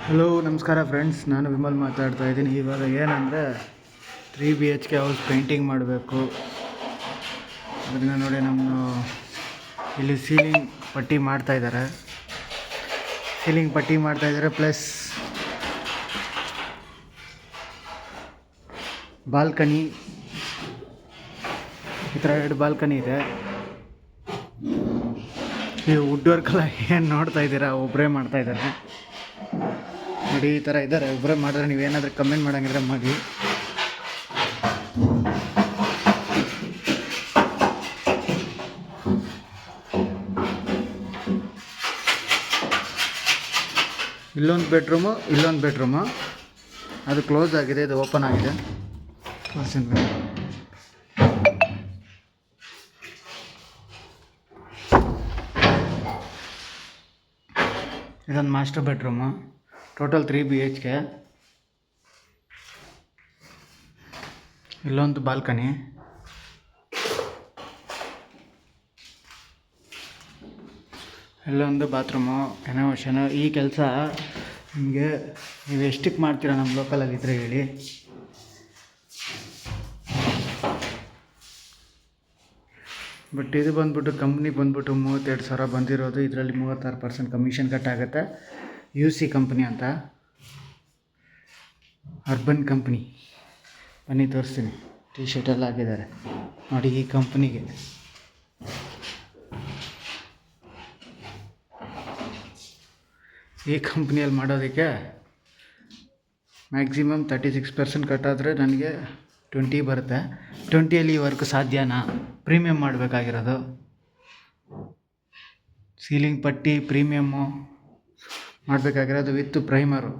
Hello ನಮಸ್ಕಾರ friends, ನಾನು ವಿಮಲ್ ಮಾತಾಡ್ತಾ ಇದ್ದೀನಿ. ಇವಾಗ ಏನಂದರೆ 3 BHK ಹೌಸ್ ಪೇಂಟಿಂಗ್ ಮಾಡಬೇಕು. ಅದನ್ನು ನೋಡಿ ನಮ್ಮ ಇಲ್ಲಿ ಸೀಲಿಂಗ್ ಪಟ್ಟಿ ಮಾಡ್ತಾಯಿದ್ದಾರೆ. ಪ್ಲಸ್ ಬಾಲ್ಕನಿ, ಈ ಥರ 2 ಬಾಲ್ಕನಿ ಇದೆ. ಈ ವುಡ್ ವರ್ಕೆಲ್ಲ ಏನು ನೋಡ್ತಾ ಇದ್ದೀರಾ, ಒಬ್ಬರೇ ಮಾಡ್ತಾಯಿದ್ದಾರೆ ನೋಡಿ. ಈ ಥರ ಇದ್ದಾರೆ, ಒಬ್ಬರೇ ಮಾಡಿದ್ರೆ ನೀವೇನಾದರೂ ಕಮೆಂಟ್ ಮಾಡೋಂಗಿದ್ರೆ ಮಾಡಿ. ಇಲ್ಲೊಂದು ಬೆಡ್ರೂಮು ಅದು ಕ್ಲೋಸ್ ಆಗಿದೆ, ಇದು ಓಪನ್ ಆಗಿದೆ. ಇದೊಂದು ಮಾಸ್ಟರ್ ಬೆಡ್ರೂಮು, ಟೋಟಲ್ 3 BHK. ಇಲ್ಲೊಂದು ಬಾಲ್ಕನಿ, ಇಲ್ಲೊಂದು ಬಾತ್ರೂಮು, ರೆನೋವೇಷನು. ಈ ಕೆಲಸ ನಿಮಗೆ ನೀವು ಎಷ್ಟಕ್ಕೆ ಮಾಡ್ತೀರಾ ನಮ್ಮ ಲೋಕಲಾಗಿದ್ದರೆ ಹೇಳಿ. ಬಟ್ ಇದು ಬಂದ್ಬಿಟ್ಟು ಕಂಪ್ನಿ ಬಂದ್ಬಿಟ್ಟು 32,000 ಬಂದಿರೋದು. ಇದರಲ್ಲಿ 36% ಕಮಿಷನ್ ಕಟ್ ಆಗುತ್ತೆ. UC ಕಂಪ್ನಿ ಅಂತ, ಅರ್ಬನ್ ಕಂಪ್ನಿ. ಬನ್ನಿ ತೋರಿಸ್ತೀನಿ, ಟಿ ಶರ್ಟೆಲ್ಲ ಹಾಕಿದ್ದಾರೆ ನೋಡಿ. ಈ ಕಂಪ್ನಿಗೆ ಈ ಕಂಪ್ನಿಯಲ್ಲಿ ಮಾಡೋದಕ್ಕೆ ಮ್ಯಾಕ್ಸಿಮಮ್ 36% ಕಟ್ಟಾದರೆ ನನಗೆ 20 ಬರುತ್ತೆ. 20ಯಲ್ಲಿ ಈ ವರ್ಕ್ ಸಾಧ್ಯನಾ? ಪ್ರೀಮಿಯಮ್ ಮಾಡಬೇಕಾಗಿರೋದು. ಸೀಲಿಂಗ್ ಪಟ್ಟಿ ಪ್ರೀಮಿಯಮ್ಮು ಮಾಡಬೇಕಾಗಿರೋದು ವಿತ್ ಪ್ರೈಮರು.